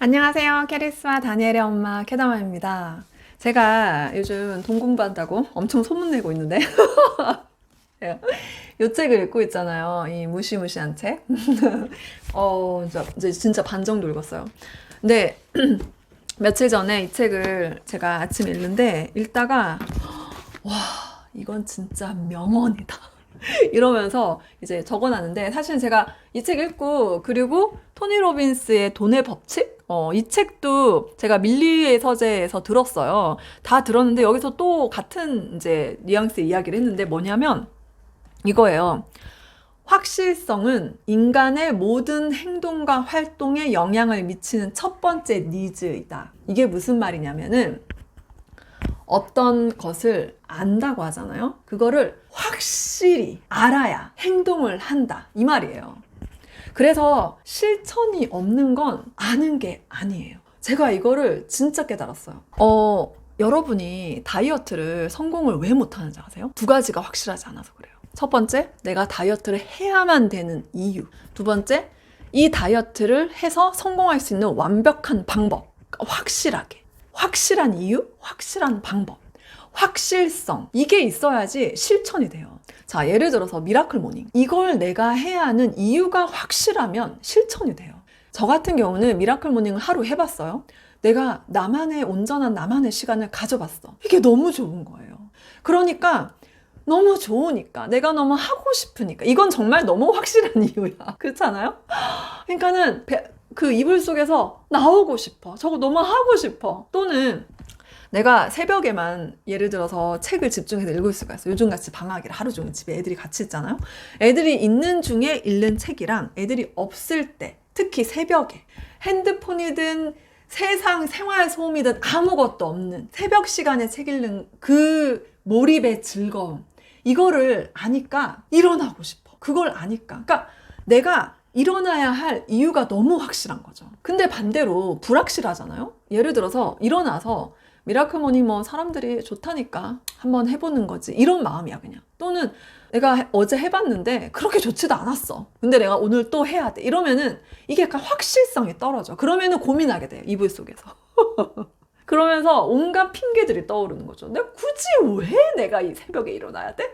안녕하세요. 캐리스와 다니엘의 엄마 캐다마입니다. 제가 요즘 돈 공부한다고 엄청 소문내고 있는데 이 책을 읽고 있잖아요. 이 무시무시한 책. 이제 진짜 반 정도 읽었어요. 근데 며칠 전에 이 책을 제가 아침에 읽는데 읽다가 와, 이건 진짜 명언이다. 이러면서 이제 적어놨는데, 사실 제가 이 책 읽고 그리고 토니 로빈스의 돈의 법칙? 이 책도 제가 밀리의 서재에서 들었어요. 다 들었는데 여기서 또 같은 이제 뉘앙스의 이야기를 했는데 뭐냐면 이거예요. 확실성은 인간의 모든 행동과 활동에 영향을 미치는 첫 번째 니즈이다. 이게 무슨 말이냐면은 어떤 것을 안다고 하잖아요. 그거를 확실히 알아야 행동을 한다. 이 말이에요. 그래서 실천이 없는 건 아는 게 아니에요. 제가 이거를 진짜 깨달았어요. 여러분이 다이어트를 성공을 왜 못하는지 아세요? 두 가지가 확실하지 않아서 그래요. 첫 번째, 내가 다이어트를 해야만 되는 이유. 두 번째, 이 다이어트를 해서 성공할 수 있는 완벽한 방법. 확실하게. 확실한 이유, 확실한 방법, 확실성. 이게 있어야지 실천이 돼요. 자, 예를 들어서 미라클 모닝. 이걸 내가 해야 하는 이유가 확실하면 실천이 돼요. 저 같은 경우는 미라클 모닝을 하루 해봤어요. 내가 온전한 나만의 시간을 가져봤어. 이게 너무 좋은 거예요. 그러니까 너무 좋으니까, 내가 너무 하고 싶으니까. 이건 정말 너무 확실한 이유야. 그렇잖아요? 그러니까는 그 이불 속에서 나오고 싶어. 저거 너무 하고 싶어. 또는 내가 새벽에만 예를 들어서 책을 집중해서 읽을 수가 있어. 요즘같이 방학이라 하루 종일 집에 애들이 같이 있잖아요. 애들이 있는 중에 읽는 책이랑 애들이 없을 때, 특히 새벽에 핸드폰이든 세상 생활 소음이든 아무것도 없는 새벽 시간에 책 읽는 그 몰입의 즐거움, 이거를 아니까 일어나고 싶어. 그걸 아니까. 그러니까 내가 일어나야 할 이유가 너무 확실한 거죠. 근데 반대로 불확실하잖아요. 예를 들어서 일어나서 미라클 모닝 사람들이 좋다니까 한번 해보는 거지, 이런 마음이야 그냥. 또는 내가 어제 해봤는데 그렇게 좋지도 않았어. 근데 내가 오늘 또 해야 돼. 이러면은 이게 약간 확실성이 떨어져. 그러면은 고민하게 돼요, 이불 속에서. 그러면서 온갖 핑계들이 떠오르는 거죠. 내가 굳이 왜 내가 이 새벽에 일어나야 돼?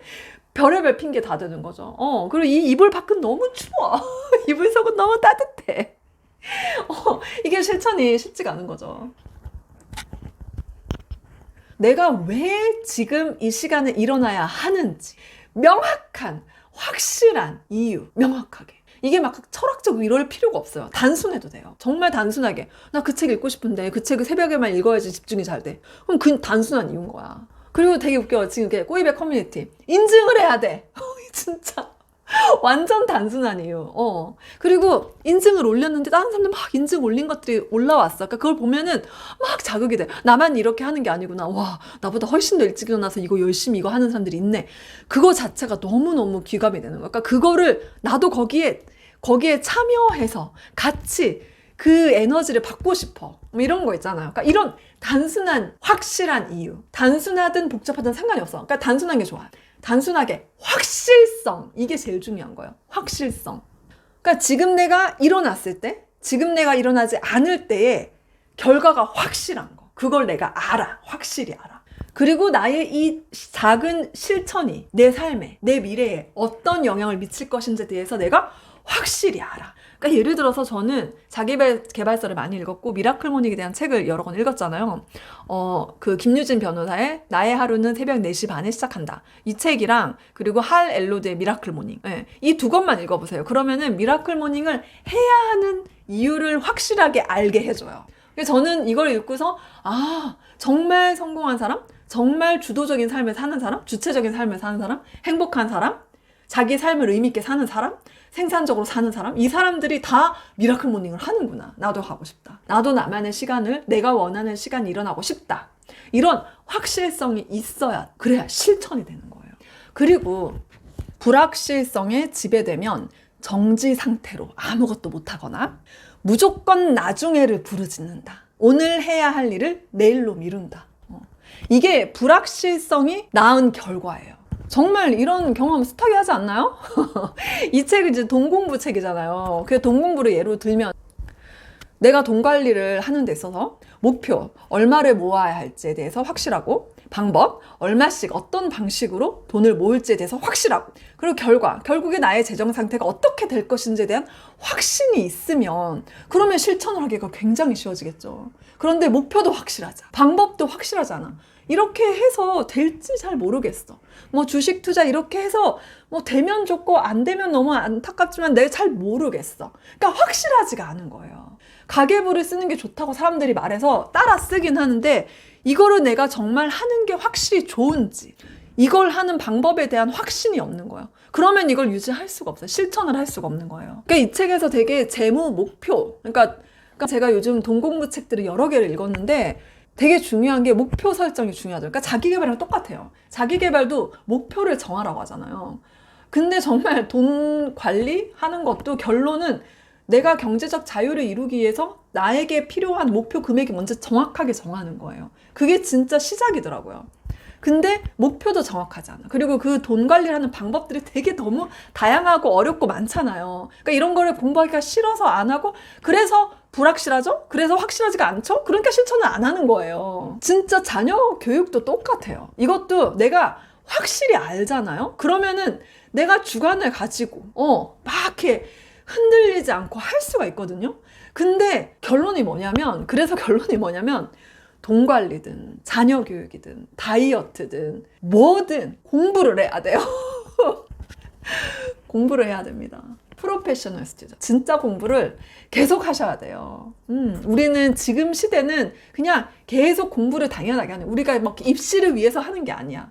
별의별 핑계 다 되는 거죠. 그리고 이 이불 밖은 너무 추워. 이불 속은 너무 따뜻해. 이게 실천이 쉽지가 않은 거죠. 내가 왜 지금 이 시간에 일어나야 하는지 명확한, 확실한 이유, 명확하게. 이게 막 철학적으로 이럴 필요가 없어요. 단순해도 돼요. 정말 단순하게. 나 그 책 읽고 싶은데 그 책을 새벽에만 읽어야지 집중이 잘 돼. 그럼 그 단순한 이유인 거야. 그리고 되게 웃겨. 지금 꼬이백 커뮤니티. 인증을 해야 돼. 진짜. 완전 단순한 이유. 그리고 인증을 올렸는데 다른 사람들 막 인증 올린 것들이 올라왔어. 그러니까 그걸 보면은 막 자극이 돼. 나만 이렇게 하는 게 아니구나. 와, 나보다 훨씬 더 일찍 일어나서 이거 열심히 이거 하는 사람들이 있네. 그거 자체가 너무너무 귀감이 되는 거야. 그러니까 그거를 나도 거기에 참여해서 같이 그 에너지를 받고 싶어. 이런 거 있잖아요. 그러니까 이런 단순한 확실한 이유. 단순하든 복잡하든 상관이 없어. 그러니까 단순한 게 좋아. 단순하게 확실성. 이게 제일 중요한 거예요. 확실성. 그러니까 지금 내가 일어났을 때, 지금 내가 일어나지 않을 때의 결과가 확실한 거. 그걸 내가 알아. 확실히 알아. 그리고 나의 이 작은 실천이 내 삶에, 내 미래에 어떤 영향을 미칠 것인지에 대해서 내가 확실히 알아. 그러니까 예를 들어서 저는 자기개발서를 많이 읽었고 미라클 모닝에 대한 책을 여러 권 읽었잖아요. 그 김유진 변호사의 나의 하루는 새벽 4시 반에 시작한다. 이 책이랑 그리고 할 엘로드의 미라클 모닝. 네, 이 두 권만 읽어보세요. 그러면은 미라클 모닝을 해야 하는 이유를 확실하게 알게 해줘요. 그래서 저는 이걸 읽고서 정말 성공한 사람, 정말 주도적인 삶을 사는 사람, 주체적인 삶을 사는 사람, 행복한 사람, 자기 삶을 의미있게 사는 사람, 생산적으로 사는 사람, 이 사람들이 다 미라클 모닝을 하는구나. 나도 하고 싶다. 나도 나만의 시간을, 내가 원하는 시간에 일어나고 싶다. 이런 확실성이 있어야, 그래야 실천이 되는 거예요. 그리고 불확실성에 지배되면 정지 상태로 아무것도 못하거나 무조건 나중에를 부르짖는다. 오늘 해야 할 일을 내일로 미룬다. 이게 불확실성이 낳은 결과예요. 정말 이런 경험 숱하게 하지 않나요? 이 책은 이제 돈 공부 책이잖아요. 그 돈 공부를 예로 들면 내가 돈 관리를 하는 데 있어서 목표, 얼마를 모아야 할지에 대해서 확실하고, 방법, 얼마씩 어떤 방식으로 돈을 모을지에 대해서 확실하고, 그리고 결국에 나의 재정 상태가 어떻게 될 것인지에 대한 확신이 있으면 그러면 실천을 하기가 굉장히 쉬워지겠죠. 그런데 목표도 확실하자, 방법도 확실하잖아. 이렇게 해서 될지 잘 모르겠어. 뭐 주식 투자 이렇게 해서 뭐 되면 좋고 안 되면 너무 안타깝지만 내가 잘 모르겠어. 그러니까 확실하지가 않은 거예요. 가계부를 쓰는 게 좋다고 사람들이 말해서 따라 쓰긴 하는데, 이거를 내가 정말 하는 게 확실히 좋은지, 이걸 하는 방법에 대한 확신이 없는 거예요. 그러면 이걸 유지할 수가 없어요. 실천을 할 수가 없는 거예요. 그러니까 이 책에서 되게 재무 목표, 그러니까 제가 요즘 돈 공부 책들을 여러 개를 읽었는데 되게 중요한 게 목표 설정이 중요하죠. 그러니까 자기 개발이랑 똑같아요. 자기 개발도 목표를 정하라고 하잖아요. 근데 정말 돈 관리하는 것도 결론은 내가 경제적 자유를 이루기 위해서 나에게 필요한 목표 금액이 먼저 정확하게 정하는 거예요. 그게 진짜 시작이더라고요. 근데 목표도 정확하지 않아. 그리고 그 돈 관리를 하는 방법들이 되게 너무 다양하고 어렵고 많잖아요. 그러니까 이런 거를 공부하기가 싫어서 안 하고, 그래서 불확실하죠? 그래서 확실하지가 않죠? 그러니까 실천을 안 하는 거예요. 진짜 자녀 교육도 똑같아요. 이것도 내가 확실히 알잖아요? 그러면은 내가 주관을 가지고 막 이렇게 흔들리지 않고 할 수가 있거든요. 근데 그래서 결론이 뭐냐면 돈 관리든 자녀 교육이든 다이어트든 뭐든 공부를 해야 돼요. 공부를 해야 됩니다. 프로페셔널 스튜던. 진짜 공부를 계속 하셔야 돼요. 우리는 지금 시대는 그냥 계속 공부를 당연하게 하는, 우리가 막 입시를 위해서 하는 게 아니야.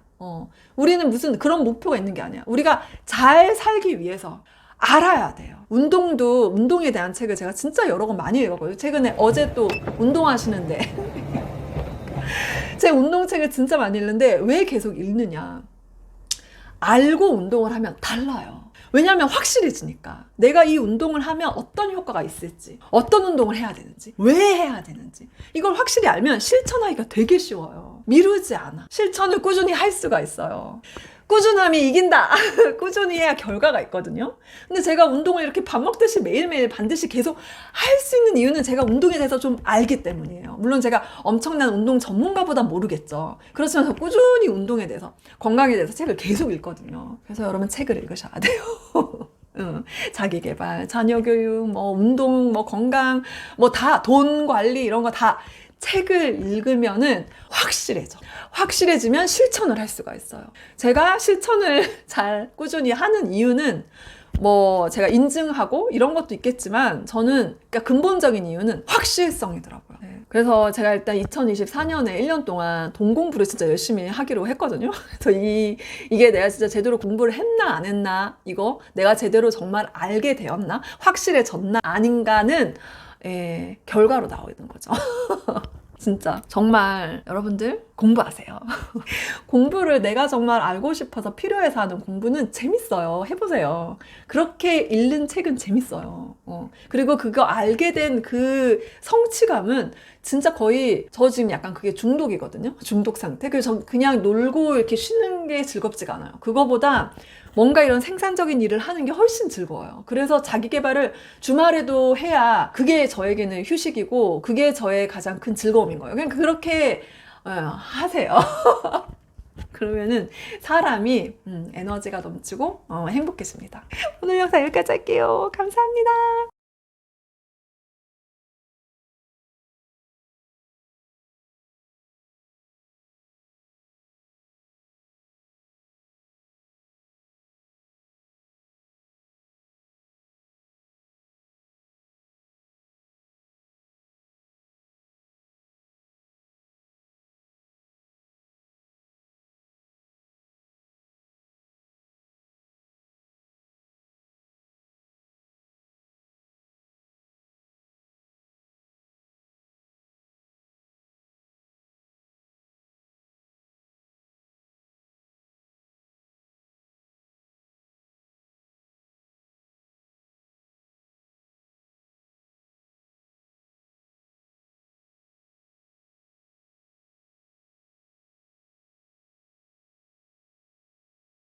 우리는 무슨 그런 목표가 있는 게 아니야. 우리가 잘 살기 위해서 알아야 돼요. 운동에 대한 책을 제가 진짜 여러 권 많이 읽었거든요. 최근에 어제 또 운동하시는데 제 운동책을 진짜 많이 읽는데 왜 계속 읽느냐. 알고 운동을 하면 달라요. 왜냐하면 확실해지니까. 내가 이 운동을 하면 어떤 효과가 있을지, 어떤 운동을 해야 되는지, 왜 해야 되는지, 이걸 확실히 알면 실천하기가 되게 쉬워요. 미루지 않아. 실천을 꾸준히 할 수가 있어요. 꾸준함이 이긴다. 꾸준히 해야 결과가 있거든요. 근데 제가 운동을 이렇게 밥 먹듯이 매일매일 반드시 계속 할 수 있는 이유는 제가 운동에 대해서 좀 알기 때문이에요. 물론 제가 엄청난 운동 전문가보다 모르겠죠. 그렇지만 저 꾸준히 운동에 대해서, 건강에 대해서 책을 계속 읽거든요. 그래서 여러분 책을 읽으셔야 돼요. 자기 개발, 자녀 교육, 뭐 운동, 뭐 건강, 뭐 다 돈 관리 이런 거 다 책을 읽으면은 확실해지면 실천을 할 수가 있어요. 제가 실천을 잘 꾸준히 하는 이유는 뭐 제가 인증하고 이런 것도 있겠지만, 저는 그러니까 근본적인 이유는 확실성이더라고요. 네. 그래서 제가 일단 2024년에 1년 동안 돈 공부를 진짜 열심히 하기로 했거든요. 그래서 이게 내가 진짜 제대로 공부를 했나 안 했나, 이거 내가 제대로 정말 알게 되었나, 확실해졌나 아닌가는 결과로 나오는 거죠. 진짜 정말 여러분들 공부하세요. 공부를 내가 정말 알고 싶어서 필요해서 하는 공부는 재밌어요. 해보세요. 그렇게 읽는 책은 재밌어요. 그리고 그거 알게 된 그 성취감은 진짜 거의, 저 지금 약간 그게 중독이거든요. 중독 상태. 그래서 저 그냥 놀고 이렇게 쉬는 게 즐겁지가 않아요. 그거보다 뭔가 이런 생산적인 일을 하는 게 훨씬 즐거워요. 그래서 자기 개발을 주말에도 해야 그게 저에게는 휴식이고 그게 저의 가장 큰 즐거움인 거예요. 그냥 그렇게 하세요. 그러면은 사람이 에너지가 넘치고 행복해집니다. 오늘 영상 여기까지 할게요. 감사합니다.